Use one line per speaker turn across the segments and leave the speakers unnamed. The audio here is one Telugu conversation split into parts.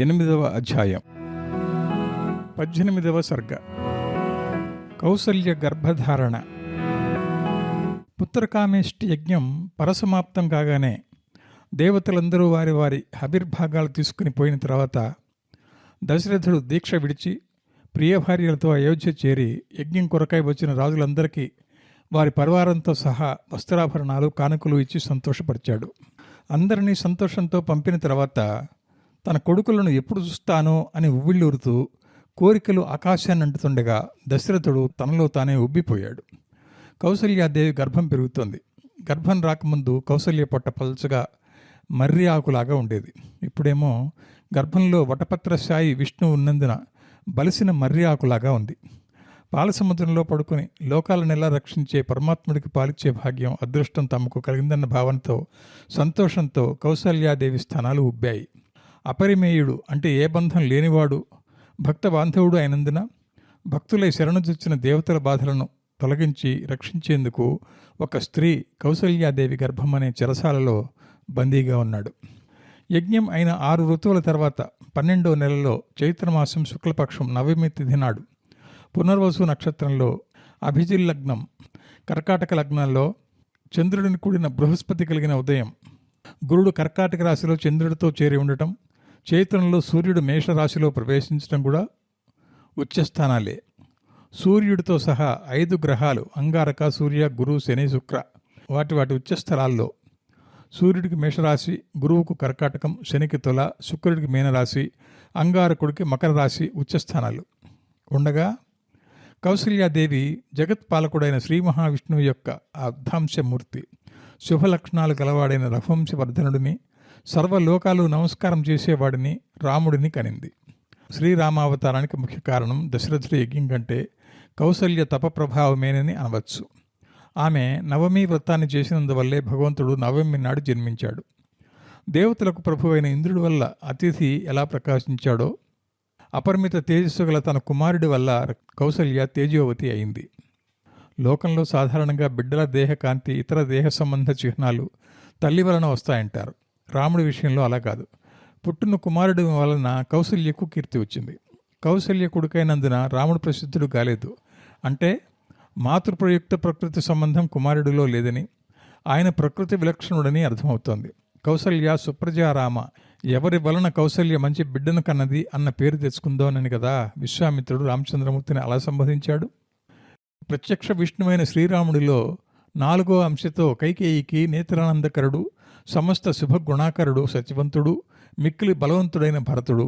8వ అధ్యాయం 18వ సర్గ. కౌసల్య గర్భధారణ. పుత్రకామేష్టి యజ్ఞం పరసమాప్తం కాగానే దేవతలందరూ వారి వారి ఆవిర్భాగాలు తీసుకుని పోయిన తర్వాత దశరథుడు దీక్ష విడిచి ప్రియభార్యలతో అయోధ్య చేరి యజ్ఞం కొరకై వచ్చిన రాజులందరికీ వారి పరివారంతో సహా వస్త్రాభరణాలు కానుకలు ఇచ్చి సంతోషపరిచాడు. అందరినీ సంతోషంతో పంపిన తర్వాత తన కొడుకులను ఎప్పుడు చూస్తానో అని ఉవ్విళ్ళూరుతూ కోరికలు ఆకాశాన్ని అంటుతుండగా దశరథుడు తనలో తానే ఉబ్బిపోయాడు. కౌసల్యాదేవి గర్భం పెరుగుతోంది. గర్భం రాకముందు కౌసల్య పొట్ట పల్చగా మర్రి ఆకులాగా ఉండేది. ఇప్పుడేమో గర్భంలో వటపత్రశాయి విష్ణువు ఉన్నందున బలిసిన మర్రి ఆకులాగా ఉంది. పాలసముద్రంలో పడుకుని లోకాలనెలా రక్షించే పరమాత్ముడికి పాలిచ్చే భాగ్యం, అదృష్టం తమకు కలిగిందన్న భావనతో సంతోషంతో కౌసల్యాదేవి స్థానాలు ఉబ్బాయి. అపరిమేయుడు అంటే ఏ బంధం లేనివాడు, భక్త బాంధవుడు అయినందున భక్తులై శరణుజొచ్చిన దేవతల బాధలను తొలగించి రక్షించేందుకు ఒక స్త్రీ కౌసల్యాదేవి గర్భం అనే చెరసాలలో బందీగా ఉన్నాడు. యజ్ఞం అయిన 6 ఋతువుల తర్వాత 12వ నెలలో చైత్రమాసం శుక్లపక్షం నవమి తిథి నాడు పునర్వసు నక్షత్రంలో అభిజిల్ లగ్నం కర్కాటక లగ్నంలో చంద్రుడిని కూడిన బృహస్పతి కలిగిన ఉదయం, గురుడు కర్కాటక రాశిలో చంద్రుడితో చేరి ఉండటం, చైత్రంలో సూర్యుడు మేషరాశిలో ప్రవేశించడం కూడా ఉచ్చస్థానాలే. సూర్యుడితో సహా 5 గ్రహాలు అంగారక, సూర్య, గురు, శని, శుక్ర వాటి ఉచ్చస్థలాల్లో సూర్యుడికి మేషరాశి, గురువుకు కర్కాటకం, శనికి తుల, శుక్రుడికి మీనరాశి, అంగారకుడికి మకర రాశి ఉచ్చస్థానాలు ఉండగా కౌసల్యాదేవి జగత్పాలకుడైన శ్రీ మహావిష్ణువు యొక్క అర్ధాంశమూర్తి, శుభలక్షణాలు గలవాడైన రఘువంశవర్ధనుడిని, సర్వలోకాలు నమస్కారం చేసేవాడిని రాముడిని కనింది. శ్రీరామావతారానికి ముఖ్య కారణం దశరథుడి యజ్ఞం కంటే కౌసల్య తపప్రభావమేనని అనవచ్చు. ఆమె నవమి వ్రతాన్ని చేసినందువల్లే భగవంతుడు నవమి నాడు జన్మించాడు. దేవతలకు ప్రభువైన ఇంద్రుడి వల్ల అతిథి ఎలా ప్రకాశించాడో అపరిమిత తేజస్సు గల తన కుమారుడి వల్ల కౌసల్య తేజోవతి అయింది. లోకంలో సాధారణంగా బిడ్డల దేహకాంతి, ఇతర దేహ సంబంధ చిహ్నాలు తల్లి వలన వస్తాయంటారు. రాముడి విషయంలో అలా కాదు. పుట్టిన కుమారుడి వలన కౌసల్యకు కీర్తి వచ్చింది. కౌసల్య కొడుకైనందున రాముడు ప్రసిద్ధుడు కాలేదు. అంటే మాతృప్రయుక్త ప్రకృతి సంబంధం కుమారుడిలో లేదని, ఆయన ప్రకృతి విలక్షణుడని అర్థమవుతోంది. కౌసల్య సుప్రజారామ, ఎవరి వలన కౌసల్య మంచి బిడ్డను కన్నది అన్న పేరు తెచ్చుకుందోనని కదా విశ్వామిత్రుడు రామచంద్రమూర్తిని అలా సంబోధించాడు. ప్రత్యక్ష విష్ణువైన శ్రీరాముడిలో 4వ అంశతో కైకేయికి నేత్రానందకరుడు, సమస్త శుభగుణాకరుడు సత్యవంతుడు, మిక్కిలి బలవంతుడైన భరతుడు,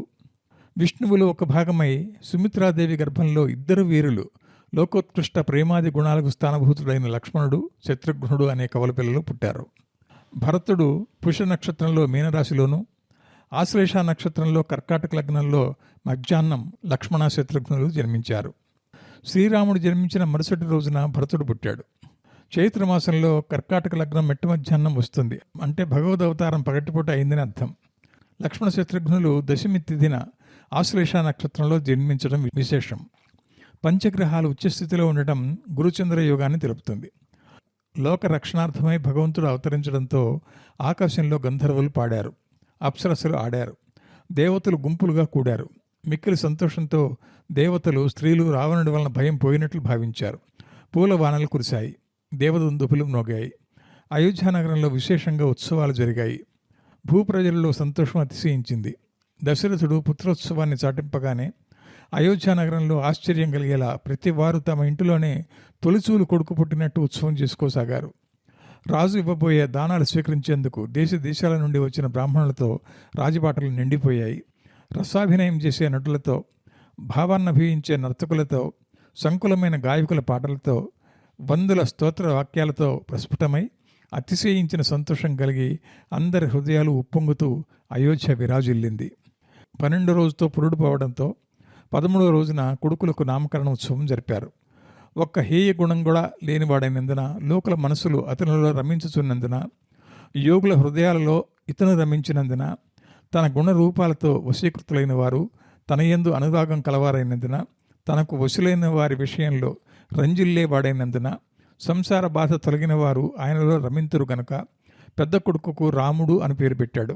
విష్ణువులో ఒక భాగమై సుమిత్రాదేవి గర్భంలో 2 వీరులు, లోకోత్కృష్ట ప్రేమాది గుణాలకు స్థానభూతుడైన లక్ష్మణుడు, శత్రుఘ్నుడు అనే కవల పిల్లలు పుట్టారు. భరతుడు పుష నక్షత్రంలో మీనరాశిలోను, ఆశ్లేష నక్షత్రంలో కర్కాటక లగ్నంలో మధ్యాహ్నం లక్ష్మణ శత్రుఘ్నులు జన్మించారు. శ్రీరాముడు జన్మించిన మరుసటి రోజున భరతుడు పుట్టాడు. చైత్రమాసంలో కర్కాటక లగ్నం మెట్టు మధ్యాహ్నం వస్తుంది. అంటే భగవద్ అవతారం పగటిపూట అయిందని అర్థం. లక్ష్మణ శత్రుఘ్నులు దశమి తిథిన ఆశ్లేష నక్షత్రంలో జన్మించడం విశేషం. పంచగ్రహాలు ఉచ్చస్థితిలో ఉండటం గురుచంద్ర యోగాన్ని తెలుపుతుంది. లోక రక్షణార్థమై భగవంతుడు అవతరించడంతో ఆకాశంలో గంధర్వులు పాడారు, అప్సరస్సులు ఆడారు, దేవతలు గుంపులుగా కూడారు. మిక్కిలి సంతోషంతో దేవతలు, స్త్రీలు రావణుడి వలన భయం పోయినట్లు భావించారు. పూల వానలు కురిశాయి, దేవదుందుపులు మ్రోగాయి. అయోధ్యానగరంలో విశేషంగా ఉత్సవాలు జరిగాయి. భూప్రజలలో సంతోషం అతిశయించింది. దశరథుడు పుత్రోత్సవాన్ని చాటింపగానే అయోధ్యానగరంలో ఆశ్చర్యం కలిగేలా ప్రతి వారు తమ ఇంటిలోనే తొలిచూలు కొడుకు పుట్టినట్టు ఉత్సవం చేసుకోసాగారు. రాజు ఇవ్వబోయే దానాలు స్వీకరించేందుకు దేశ దేశాల నుండి వచ్చిన బ్రాహ్మణులతో రాజబాటలు నిండిపోయాయి. రసాభినయం చేసే నటులతో, భావాన్నభియించే నర్తకులతో, సంకులమైన గాయకుల పాటలతో, వందల స్తోత్ర వాక్యాలతో ప్రస్ఫుటమై అతిశయించిన సంతోషం కలిగి అందరి హృదయాలు ఉప్పొంగుతూ అయోధ్య విరాజిల్లింది. 12వ రోజుతో పురుడు పోవడంతో 13వ రోజున కొడుకులకు నామకరణ ఉత్సవం జరిపారు. ఒక్క హేయ గుణం కూడా లేనివాడైనందున లోకల మనసులు అతనిలో రమించుచున్నందున, యోగుల హృదయాలలో ఇతను రమించినందున, తన గుణరూపాలతో వశీకృతులైన వారు తన యందు అనురాగం కలవారైనందున, తనకు వశులైన వారి విషయంలో రంజిల్లేవాడైనందున, సంసార బాధ తొలగిన వారు ఆయనలో రమింతురు గనుక పెద్ద కొడుకుకు రాముడు అని పేరు పెట్టాడు.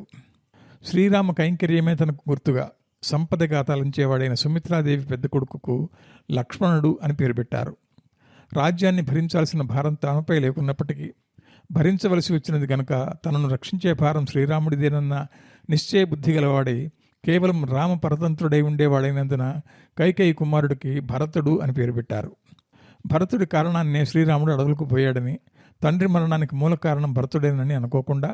శ్రీరామ కైంకర్యమే తనకు గుర్తుగా సంపదగా తలంచేవాడైన సుమిత్రాదేవి పెద్ద కొడుకుకు లక్ష్మణుడు అని పేరు పెట్టారు. రాజ్యాన్ని భరించాల్సిన భారం తనపై లేకున్నప్పటికీ భరించవలసి వచ్చినది గనక తనను రక్షించే భారం శ్రీరాముడిదేనన్న నిశ్చయ బుద్ధి గలవాడై కేవలం రామ పరతంత్రుడై ఉండేవాడైనందున కైకేయి కుమారుడికి భరతుడు అని పేరు పెట్టారు. భరతుడి కారణాన్నే శ్రీరాముడు అడవులకు పోయాడని, తండ్రి మరణానికి మూల కారణం భరతుడేనని అనుకోకుండా,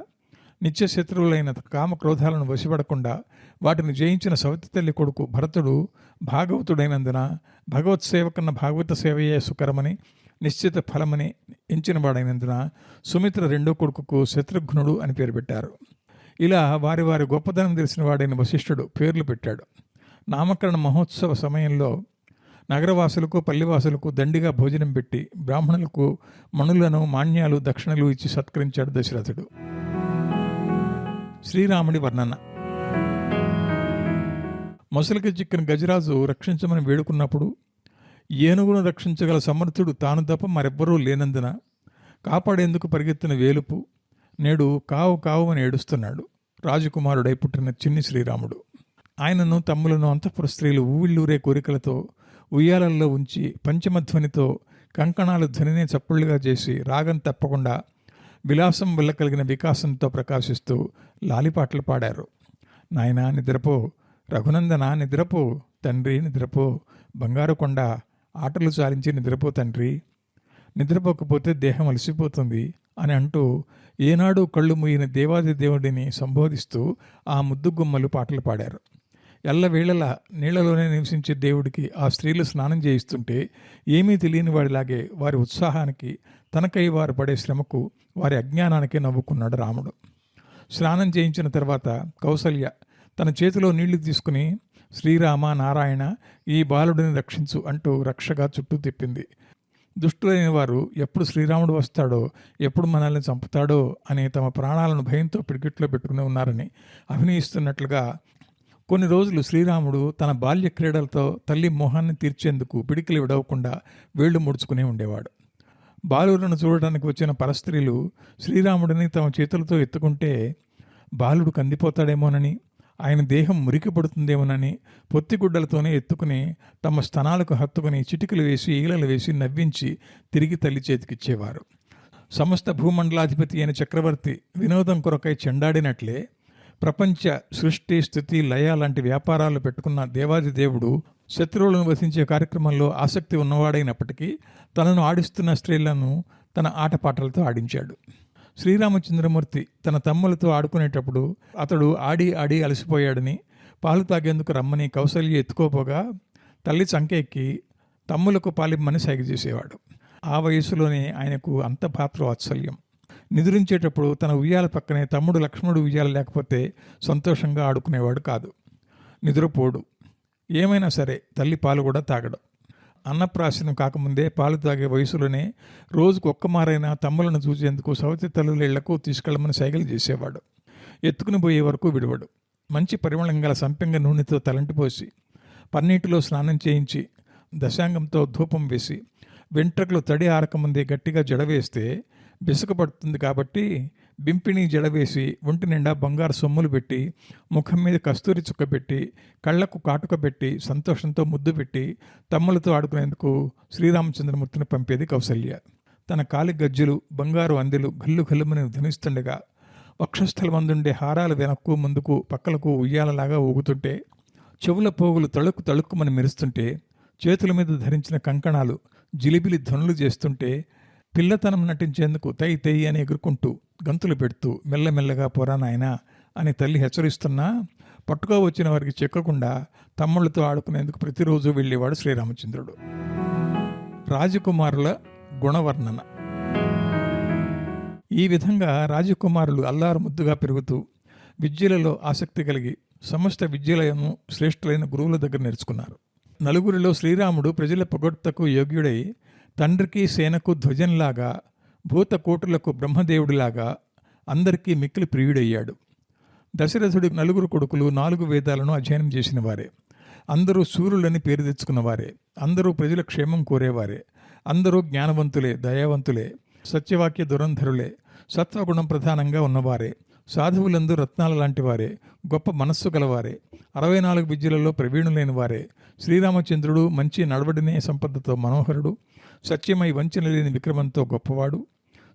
నిత్య శత్రువులైన కామక్రోధాలను వశపడకుండా వాటిని జయించిన సవతి తల్లి కొడుకు భరతుడు భాగవతుడైనందున భగవత్ సేవ కన్నా భాగవత సేవయే సుకరమని, నిశ్చిత ఫలమని ఎంచినవాడైనందున సుమిత్ర రెండో కొడుకుకు శత్రుఘ్నుడు అని పేరు పెట్టారు. ఇలా వారి వారి గొప్పదనం తెలిసిన వాడైన వశిష్ఠుడు పేర్లు పెట్టాడు. నామకరణ మహోత్సవ సమయంలో నగరవాసులకు పల్లివాసులకు దండిగా భోజనం పెట్టి బ్రాహ్మణులకు మణులను మాన్యాలు దక్షిణలు ఇచ్చి సత్కరించాడు దశరథుడు. శ్రీరాముడి వర్ణన. మొసలికి చిక్కిన గజరాజు రక్షించమని వేడుకున్నప్పుడు ఏనుగును రక్షించగల సమర్థుడు తాను తప్ప మరెవ్వరూ లేనందున కాపాడేందుకు పరిగెత్తిన వేలుపు నేడు కావు కావు అని ఏడుస్తున్నాడు రాజకుమారుడై పుట్టిన చిన్ని శ్రీరాముడు. ఆయనను తమ్ములను అంతఃపుర స్త్రీలు ఊవిళ్ళూరే కోరికలతో ఉయ్యాలల్లో ఉంచి పంచమధ్వనితో కంకణాలు ధ్వనినే చప్పుళ్ళుగా చేసి రాగం తప్పకుండా విలాసం వల్ల కలిగిన వికాసంతో ప్రకాశిస్తూ లాలిపాటలు పాడారు. నాయనా నిద్రపో, రఘునందన నిద్రపో, తండ్రి నిద్రపో, బంగారు కొండ ఆటలు చాలించి నిద్రపో తండ్రి, నిద్రపోకపోతే దేహం అలసిపోతుంది అని అంటూ ఏనాడు కళ్ళు మూయిన దేవాది దేవుడిని సంబోధిస్తూ ఆ ముద్దుగుమ్మలు పాటలు పాడారు. ఎల్లవేళలా నీళ్లలోనే నివసించే దేవుడికి ఆ స్త్రీలు స్నానం చేయిస్తుంటే ఏమీ తెలియని వాడిలాగే వారి ఉత్సాహానికి, తనకై వారు పడే శ్రమకు, వారి అజ్ఞానానికి నవ్వుకున్నాడు రాముడు. స్నానం చేయించిన తర్వాత కౌసల్య తన చేతిలో నీళ్లు తీసుకుని శ్రీరామ నారాయణ ఈ బాలుడిని రక్షించు అంటూ రక్షగా చుట్టూ తిప్పింది. దుష్టులైన వారు ఎప్పుడు శ్రీరాముడు వస్తాడో, ఎప్పుడు మనల్ని చంపుతాడో అని తమ ప్రాణాలను భయంతో పిడికిట్లో పెట్టుకుని ఉన్నారని అభినయిస్తున్నట్లుగా కొన్ని రోజులు శ్రీరాముడు తన బాల్య క్రీడలతో తల్లి మోహాన్ని తీర్చేందుకు పిడికిలు విడవకుండా వేళ్లు ముడుచుకుని ఉండేవాడు. బాలులను చూడడానికి వచ్చిన పరస్త్రీలు శ్రీరాముడిని తమ చేతులతో ఎత్తుకుంటే బాలుడు కందిపోతాడేమోనని, ఆయన దేహం మురికి పడుతుందేమోనని పొత్తిగుడ్డలతోనే ఎత్తుకుని తమ స్తనాలకు హత్తుకుని చిటికలు వేసి ఈలలు వేసి నవ్వించి తిరిగి తల్లి చేతికిచ్చేవారు. సమస్త భూమండలాధిపతి అయిన చక్రవర్తి వినోదం కొరకై చెండాడినట్లే ప్రపంచ సృష్టి స్థితి లయ లాంటి వ్యాపారాలు పెట్టుకున్న దేవాది దేవుడు శత్రువులను వధించే కార్యక్రమంలో ఆసక్తి ఉన్నవాడైనప్పటికీ తనను ఆడిస్తున్న స్త్రీలను తన ఆటపాటలతో ఆడించాడు. శ్రీరామచంద్రమూర్తి తన తమ్ములతో ఆడుకునేటప్పుడు అతడు ఆడి ఆడి అలసిపోయాడని పాలు తాగేందుకు రమ్మని కౌసల్య ఎత్తుకోపోగా తల్లి చంకెక్కి తమ్ములకు పాలిమ్మని సైగ చేసేవాడు. ఆ వయసులోనే ఆయనకు అంత భాతృవాత్సల్యం. నిద్రించేటప్పుడు తన ఉయ్యాల పక్కనే తమ్ముడు లక్ష్మణుడు ఉయ్యాల లేకపోతే సంతోషంగా ఆడుకునేవాడు కాదు. నిద్రపోడు. ఏమైనా సరే తల్లి పాలు కూడా తాగడు. అన్నప్రాశనం కాకముందే పాలు తాగే వయసులోనే రోజుకు ఒక్కమారైనా తమ్ములను చూసేందుకు సవతి తల్లుల ఇళ్లకు తీసుకెళ్లమని సైగలు చేసేవాడు. ఎత్తుకుని పోయే వరకు విడవడు. మంచి పరిమళం గల సంపెంగ నూనెతో తలంటి పోసి పన్నీటిలో స్నానం చేయించి దశాంగంతో ధూపం వేసి వెంట్రుకలు తడి ఆరకముందే గట్టిగా జడవేస్తే బిసుకపడుతుంది కాబట్టి బింపిని జడవేసి ఒంటి నిండా బంగారు సొమ్ములు పెట్టి ముఖం మీద కస్తూరి చుక్క పెట్టి కళ్లకు కాటుక పెట్టి సంతోషంతో ముద్దు పెట్టి తమ్ములతో ఆడుకునేందుకు శ్రీరామచంద్రమూర్తిని పంపేది కౌసల్య. తన కాలి గజ్జులు బంగారు అందెలు గల్లు గల్లుమని ధ్వనిస్తుండగా వక్షస్థలమందుండే హారాలు వెనక్కు ముందుకు పక్కలకు ఉయ్యాలలాగా ఊగుతుంటే, చెవుల పోగులు తళుక్కు తళుక్కుమని మెరుస్తుంటే, చేతుల మీద ధరించిన కంకణాలు జిలిబిలి ధ్వనులు చేస్తుంటే పిల్లతనం నటించేందుకు తై తై అని ఎగురుకుంటూ గంతులు పెడుతూ మెల్లమెల్లగా పోరా నాయనా అని తల్లి హెచ్చరిస్తున్నా పట్టుకో వచ్చిన వారికి చెక్కకుండా తమ్ముళ్లతో ఆడుకునేందుకు ప్రతిరోజు వెళ్ళేవాడు శ్రీరామచంద్రుడు. రాజకుమారుల గుణవర్ణన. ఈ విధంగా రాజకుమారులు అల్లారు ముద్దుగా పెరుగుతూ విద్యలలో ఆసక్తి కలిగి సమస్త విద్యలను శ్రేష్ఠులైన గురువుల దగ్గర నేర్చుకున్నారు. నలుగురిలో శ్రీరాముడు ప్రజల పొగడ్తకు యోగ్యుడై తండ్రికి సేనకు ధ్వజంలాగా, భూతకోటులకు బ్రహ్మదేవుడిలాగా అందరికీ మిక్కిలి ప్రియుడయ్యాడు. దశరథుడి నలుగురు కొడుకులు 4 వేదాలను అధ్యయనం చేసిన వారే. అందరూ సూర్యులని పేరు తెచ్చుకున్నవారే. అందరూ ప్రజల క్షేమం కోరేవారే. అందరూ జ్ఞానవంతులే, దయావంతులే, సత్యవాక్య దురంధరులే, సత్వగుణం ప్రధానంగా ఉన్నవారే. సాధువులందు రత్నాల లాంటి వారే, గొప్ప మనస్సు గలవారే, 64 విద్యలలో ప్రవీణులైన వారే. శ్రీరామచంద్రుడు మంచి నడవడినే సంపదతో మనోహరుడు, సత్యమై వంచన లేని విక్రమంతో గొప్పవాడు,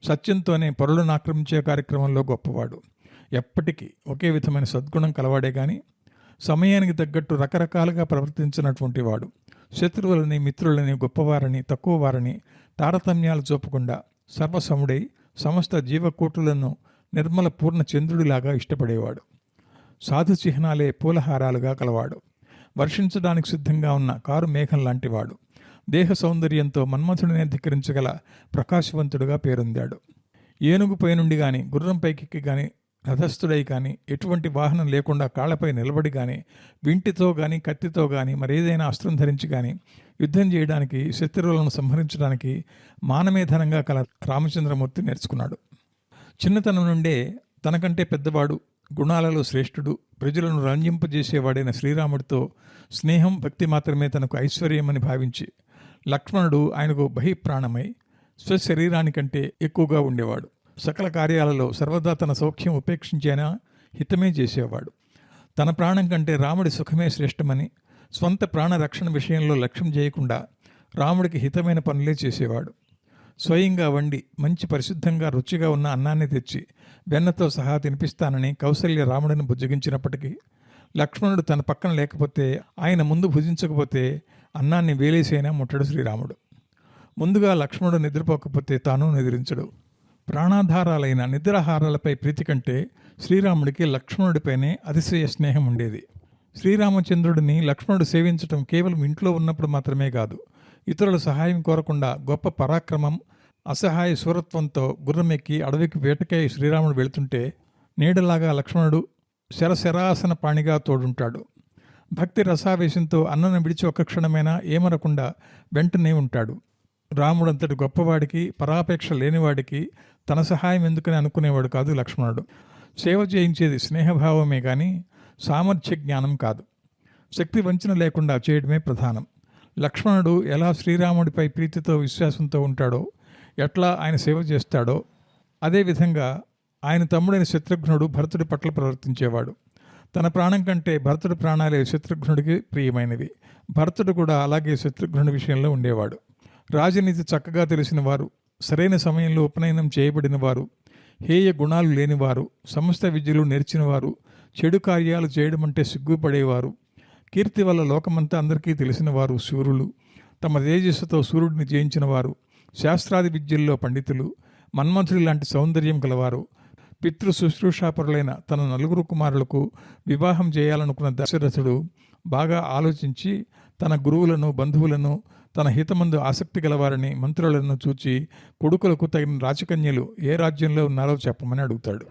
సత్యంతోనే పరులను ఆక్రమించే కార్యక్రమంలో గొప్పవాడు. ఎప్పటికీ ఒకే విధమైన సద్గుణం కలవాడే గాని సమయానికి తగ్గట్టు రకరకాలుగా ప్రవర్తించినటువంటి వాడు. శత్రువులని, మిత్రులని, గొప్పవారని, తక్కువ వారని తారతమ్యాలు చూపకుండా సర్వసముడై సమస్త జీవకోటులను నిర్మల పూర్ణ చంద్రుడిలాగా ఇష్టపడేవాడు. సాధు చిహ్నాలే పూలహారాలుగా కలవాడు. వర్షించడానికి సిద్ధంగా ఉన్న కారు మేఘం లాంటివాడు. దేహ సౌందర్యంతో మన్మథుడిని ధిక్కరించగల ప్రకాశవంతుడుగా పేరొందాడు. ఏనుగుపై నుండి గాని, గుర్రంపైకి గాని, రథస్థుడై కానీ, ఎటువంటి వాహనం లేకుండా కాళ్లపై నిలబడి కానీ, వింటితో కానీ, కత్తితో కానీ, మరేదైనా అస్త్రం ధరించి కానీ యుద్ధం చేయడానికి, శత్రువులను సంహరించడానికి మానమేధనంగా కల రామచంద్రమూర్తి నేర్చుకున్నాడు. చిన్నతనం నుండే తనకంటే పెద్దవాడు, గుణాలలో శ్రేష్ఠుడు, ప్రజలను రంజింపజేసేవాడైన శ్రీరాముడితో స్నేహం, భక్తి మాత్రమే తనకు ఐశ్వర్యమని భావించి లక్ష్మణుడు ఆయనకు బహిప్రాణమై స్వశరీరానికంటే ఎక్కువగా ఉండేవాడు. సకల కార్యాలలో సర్వదా తన సౌఖ్యం ఉపేక్షించేనా హితమే చేసేవాడు. తన ప్రాణం కంటే రాముడి సుఖమే శ్రేష్టమని స్వంత ప్రాణరక్షణ విషయంలో లక్ష్యం చేయకుండా రాముడికి హితమైన పనులే చేసేవాడు. స్వయంగా వండి మంచి పరిశుద్ధంగా రుచిగా ఉన్న అన్నాన్ని తెచ్చి వెన్నతో సహా తినిపిస్తానని కౌసల్య రాముడిని బుజ్జగించినప్పటికీ లక్ష్మణుడు తన పక్కన లేకపోతే, ఆయన ముందు భుజించకపోతే అన్నాన్ని వేలేసైనా ముట్టడు శ్రీరాముడు. ముందుగా లక్ష్మణుడు నిద్రపోకపోతే తాను నిద్రించడు. ప్రాణాధారాలైన నిద్రాహారాలపై ప్రీతి కంటే శ్రీరాముడికి లక్ష్మణుడిపైనే అతిశయ స్నేహం ఉండేది. శ్రీరామచంద్రుడిని లక్ష్మణుడు సేవించటం కేవలం ఇంట్లో ఉన్నప్పుడు మాత్రమే కాదు, ఇతరుల సహాయం కోరకుండా గొప్ప పరాక్రమం, అసహాయ శూరత్వంతో గుర్రమెక్కి అడవికి వేటకై శ్రీరాముడు వెళుతుంటే నీడలాగా లక్ష్మణుడు శరశరాసన పాణిగా తోడుంటాడు. భక్తి రసావేశంతో అన్నను విడిచి ఒక్క క్షణమైనా ఏమనకుండా వెంటనే ఉంటాడు. రాముడంతటి గొప్పవాడికి, పరాపేక్ష లేనివాడికి తన సహాయం ఎందుకని అనుకునేవాడు కాదు లక్ష్మణుడు. సేవ చేయించేది స్నేహభావమే కానీ సామర్థ్య జ్ఞానం కాదు. శక్తి వంచన లేకుండా చేయడమే ప్రధానం. లక్ష్మణుడు ఎలా శ్రీరాముడిపై ప్రీతితో, విశ్వాసంతో ఉంటాడో, ఎట్లా ఆయన సేవ చేస్తాడో, అదేవిధంగా ఆయన తమ్ముడైన శత్రుఘ్నుడు భరతుడి పట్ల ప్రవర్తించేవాడు. తన ప్రాణం కంటే భరతుడి ప్రాణాలే శత్రుఘ్నుడికి ప్రియమైనవి. భరతుడు కూడా అలాగే శత్రుఘ్నుడి విషయంలో ఉండేవాడు. రాజనీతి చక్కగా తెలిసిన వారు, సరైన సమయంలో ఉపనయనం చేయబడిన వారు, హేయ గుణాలు లేనివారు, సమస్త విద్యలు నేర్చినవారు, చెడు కార్యాలు చేయడం అంటే సిగ్గుపడేవారు, కీర్తి వల్ల లోకమంతా అందరికీ తెలిసిన వారు శూరులు, తమ తేజస్సుతో సూర్యుడిని జయించిన వారు, శాస్త్రాది విద్యల్లో పండితులు, మన్మథుడి లాంటి సౌందర్యం గలవారు, పితృ శుశ్రూషాపరులైన తన 4 కుమారులకు వివాహం చేయాలనుకున్న దశరథుడు బాగా ఆలోచించి తన గురువులను, బంధువులను, తన హితమందు ఆసక్తి గలవారిని, మంత్రులను చూచి కొడుకులకు తగిన రాజకన్యలు ఏ రాజ్యంలో ఉన్నారో చెప్పమని అడుగుతాడు.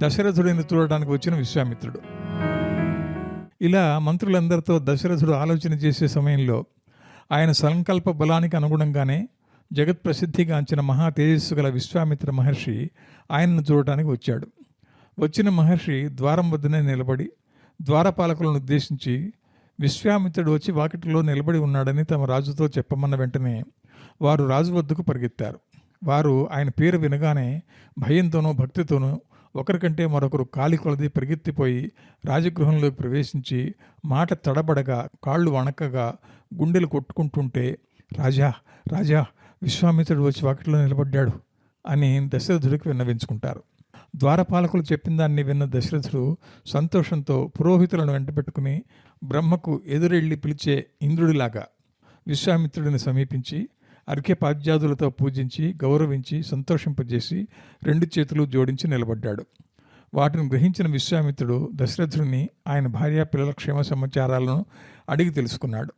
దశరథుడిని చూడడానికి వచ్చిన విశ్వామిత్రుడు. ఇలా మంత్రులందరితో దశరథుడు ఆలోచన చేసే సమయంలో ఆయన సంకల్ప బలానికి అనుగుణంగానే జగత్ప్రసిద్ధిగాంచిన మహా తేజస్సు గల విశ్వామిత్ర మహర్షి ఆయనను చూడటానికి వచ్చాడు. వచ్చిన మహర్షి ద్వారం వద్దనే నిలబడి ద్వారపాలకులను ఉద్దేశించి విశ్వామిత్రుడు వచ్చి వాకిటిలో నిలబడి ఉన్నాడని తమ రాజుతో చెప్పమన్న వెంటనే వారు రాజు వద్దకు పరిగెత్తారు. వారు ఆయన పేరు వినగానే భయంతోనూ భక్తితోనూ ఒకరికంటే మరొకరు కాలి కొలది పరిగెత్తిపోయి రాజగృహంలోకి ప్రవేశించి మాట తడబడగా, కాళ్ళు వణకగా, గుండెలు కొట్టుకుంటుంటే రాజా రాజా విశ్వామిత్రుడు వచ్చి వాకిట్లో నిలబడ్డాడు అని దశరథుడికి విన్నవించుకుంటారు. ద్వారపాలకులు చెప్పిన దాన్ని విన్న దశరథుడు సంతోషంతో పురోహితులను వెంటబెట్టుకుని బ్రహ్మకు ఎదురెళ్ళి పిలిచే ఇంద్రుడిలాగా విశ్వామిత్రుడిని సమీపించి అర్ఘ్యపాద్యాదులతో పూజించి, గౌరవించి, సంతోషింపజేసి 2 చేతులు జోడించి నిలబడ్డాడు. వాటిని గ్రహించిన విశ్వామిత్రుడు దశరథుడిని, ఆయన భార్య పిల్లల క్షేమ సమాచారాలను అడిగి తెలుసుకున్నాడు.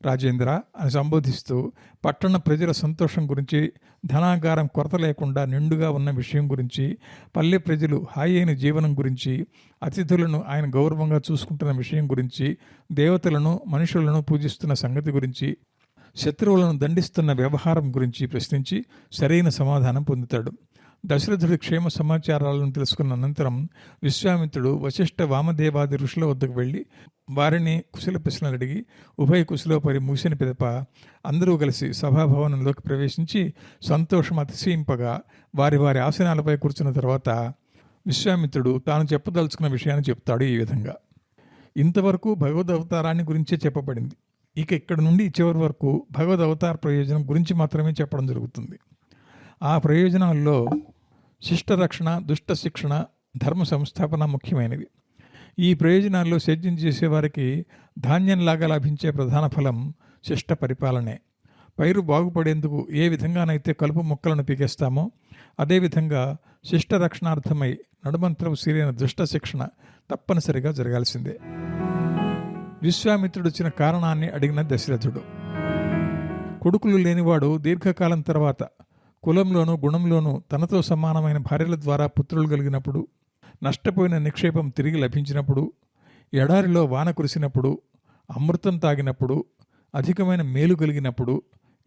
రాజేంద్ర అని సంబోధిస్తూ పట్టణ ప్రజల సంతోషం గురించి, ధనాగారం కొరత లేకుండా నిండుగా ఉన్న విషయం గురించి, పల్లె ప్రజలు హాయి అయిన జీవనం గురించి, అతిథులను ఆయన గౌరవంగా చూసుకుంటున్న విషయం గురించి, దేవతలను, మనుషులను పూజిస్తున్న సంగతి గురించి, శత్రువులను దండిస్తున్న వ్యవహారం గురించి ప్రశ్నించి సరైన సమాధానం పొందుతాడు. దశరథుడి క్షేమ సమాచారాలను తెలుసుకున్న అనంతరం విశ్వామిత్రుడు వశిష్ఠ, వామదేవాది ఋషుల వద్దకు వెళ్ళి వారిని కుశల ప్రశ్నలు అడిగి ఉభయ కుశలోపరి మూసిన పిదప అందరూ కలిసి సభాభవనంలోకి ప్రవేశించి సంతోషం అతిశయింపగా వారి వారి ఆసనాలపై కూర్చున్న తర్వాత విశ్వామిత్రుడు తాను చెప్పదలుచుకున్న విషయాన్ని చెప్తాడు ఈ విధంగా. ఇంతవరకు భగవద్ అవతారాన్ని గురించే చెప్పబడింది. ఇక ఇక్కడ నుండి చివరి వరకు భగవద్ అవతార ప్రయోజనం గురించి మాత్రమే చెప్పడం జరుగుతుంది. ఆ ప్రయోజనాల్లో శిష్ట రక్షణ, దుష్ట శిక్షణ, ధర్మ సంస్థాపన ముఖ్యమైనవి. ఈ ప్రయోజనాల్లో సేద్యం చేసేవారికి ధాన్యంలాగా లభించే ప్రధాన ఫలం శిష్ట పరిపాలనే. పైరు బాగుపడేందుకు ఏ విధంగానైతే కలుపు మొక్కలను పీకేస్తామో అదేవిధంగా శిష్ట రక్షణార్థమై నడుమంత్రపు సీరైన దుష్ట శిక్షణ తప్పనిసరిగా జరగాల్సిందే. విశ్వామిత్రుడు వచ్చిన కారణాన్ని అడిగిన దశరథుడు. కొడుకులు లేనివాడు దీర్ఘకాలం తర్వాత కులంలోనూ గుణంలోనూ తనతో సమానమైన భార్యల ద్వారా పుత్రులు కలిగినప్పుడు, నష్టపోయిన నిక్షేపం తిరిగి లభించినప్పుడు, ఎడారిలో వాన కురిసినప్పుడు, అమృతం తాగినప్పుడు, అధికమైన మేలు కలిగినప్పుడు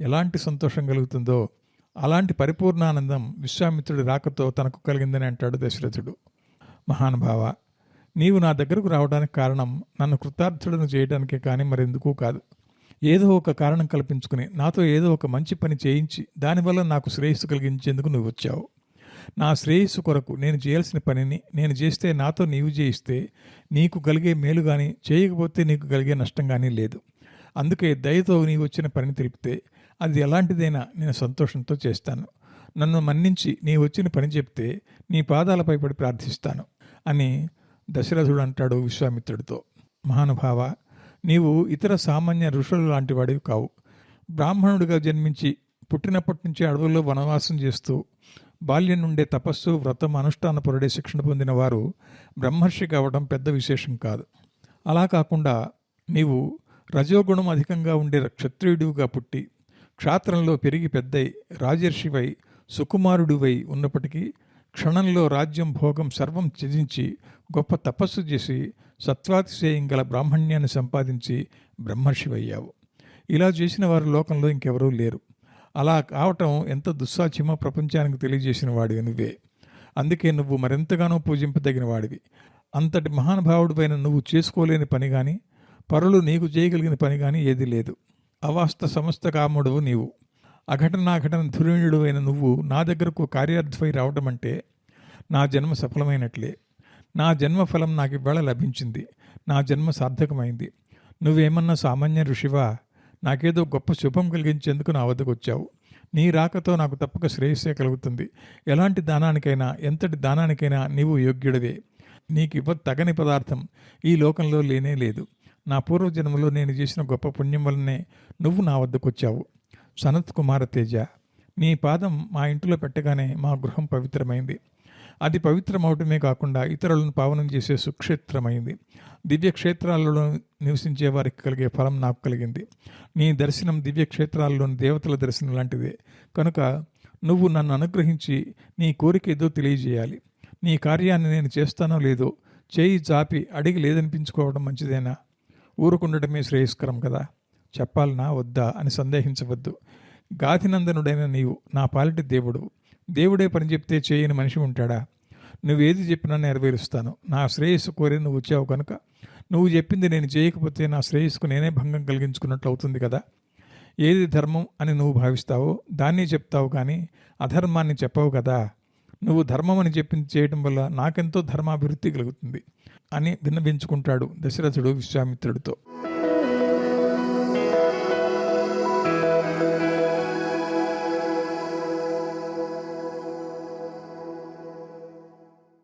ఎలాంటి సంతోషం కలుగుతుందో అలాంటి పరిపూర్ణానందం విశ్వామిత్రుడి రాకతో తనకు కలిగిందని అంటాడు దశరథుడు. మహానుభావ, నీవు నా దగ్గరకు రావడానికి కారణం నన్ను కృతార్థులను చేయడానికే కానీ మరెందుకు కాదు. ఏదో ఒక కారణం కల్పించుకుని నాతో ఏదో ఒక మంచి పని చేయించి దానివల్ల నాకు శ్రేయస్సు కలిగించేందుకు నువ్వు వచ్చావు. నా శ్రేయస్సు కొరకు నేను చేయాల్సిన పనిని నేను చేస్తే నాతో నీవు చేయిస్తే నీకు కలిగే మేలు కానీ, చేయకపోతే నీకు కలిగే నష్టం కానీ లేదు. అందుకే దయతో నీవు వచ్చిన పనిని తెలిపితే అది ఎలాంటిదైనా నేను సంతోషంతో చేస్తాను. నన్ను మన్నించి నీ వచ్చిన పని చెప్తే నీ పాదాలపై పడి ప్రార్థిస్తాను అని దశరథుడు అంటాడు విశ్వామిత్రుడితో. మహానుభావ, నీవు ఇతర సామాన్య ఋషులు లాంటి వాడివి కావు. బ్రాహ్మణుడిగా జన్మించి పుట్టినప్పటి నుంచి అడవుల్లో వనవాసం చేస్తూ బాల్యం నుండే తపస్సు, వ్రతం, అనుష్ఠాన పొరడే శిక్షణ పొందిన వారు బ్రహ్మర్షి కావడం పెద్ద విశేషం కాదు. అలా కాకుండా నీవు రజోగుణం అధికంగా ఉండే క్షత్రియుడివిగా పుట్టి క్షాత్రంలో పెరిగి పెద్దై రాజర్షివై సుకుమారుడివై ఉన్నప్పటికీ క్షణంలో రాజ్యం, భోగం సర్వం త్యజించి గొప్ప తపస్సు చేసి సత్వాతిశయం గల బ్రాహ్మణ్యాన్ని సంపాదించి బ్రహ్మర్షివయ్యావు. ఇలా చేసిన వారు లోకంలో ఇంకెవరూ లేరు. అలా కావటం ఎంత దుస్సాధ్యమో ప్రపంచానికి తెలియజేసిన వాడివి నువ్వే. అందుకే నువ్వు మరెంతగానో పూజింపదగిన వాడివి. అంతటి మహానుభావుడిపైన నువ్వు చేసుకోలేని పని కానీ, పరులు నీకు చేయగలిగిన పని కానీ ఏది లేదు. అవాస్త సమస్త కాముడువు నీవు. అఘటనాఘటన ధురీణుడు అయిన నువ్వు నా దగ్గరకు కార్యార్థమై రావడం అంటే నా జన్మ సఫలమైనట్లే. నా జన్మఫలం నాకు ఇవాళ లభించింది. నా జన్మ సార్థకమైంది. నువ్వేమన్నా సామాన్య ఋషివా? నాకేదో గొప్ప శుభం కలిగించేందుకు నా వద్దకు వచ్చావు. నీ రాకతో నాకు తప్పక శ్రేయస్సే కలుగుతుంది. ఎలాంటి దానానికైనా, ఎంతటి దానానికైనా నీవు యోగ్యుడివే. నీకు తగని పదార్థం ఈ లోకంలో లేనే లేదు. నా పూర్వజన్మలో నేను చేసిన గొప్ప పుణ్యం వల్లనే నువ్వు నా వద్దకు వచ్చావు. సనత్ కుమార తేజ, నీ పాదం మా ఇంటిలో పెట్టగానే మా గృహం పవిత్రమైంది. అది పవిత్రమవటమే కాకుండా ఇతరులను పావనం చేసే సుక్షేత్రమైంది. దివ్యక్షేత్రాలలో నివసించే వారికి కలిగే ఫలం నాకు కలిగింది. నీ దర్శనం దివ్యక్షేత్రాల్లోని దేవతల దర్శనం లాంటిదే. కనుక నువ్వు నన్ను అనుగ్రహించి నీ కోరిక ఏదో తెలియజేయాలి. నీ కార్యాన్ని నేను చేస్తానో లేదో చేయి చాపి అడిగి లేదనిపించుకోవడం మంచిదేనా? ఊరుకుండటమే శ్రేయస్కరం కదా. చెప్పాలనా వద్దా అని సందేహించవద్దు. గాధినందనుడైన నీవు నా పాలిటి దేవుడు. దేవుడే పని చెప్తే చేయని మనిషి ఉంటాడా? నువ్వేది చెప్పినా నెరవేరుస్తాను. నా శ్రేయస్సు కోరి నువ్వు వచ్చావు కనుక నువ్వు చెప్పింది నేను చేయకపోతే నా శ్రేయస్సుకు నేనే భంగం కలిగించుకున్నట్లు అవుతుంది కదా. ఏది ధర్మం అని నువ్వు భావిస్తావో దాన్ని చెప్తావు కానీ అధర్మాన్ని చెప్పవు కదా. నువ్వు ధర్మం అని చెప్పింది చేయడం వల్ల నాకెంతో ధర్మాభివృద్ధి కలుగుతుంది అని విన్నవించుకుంటాడు దశరథుడు విశ్వామిత్రుడితో.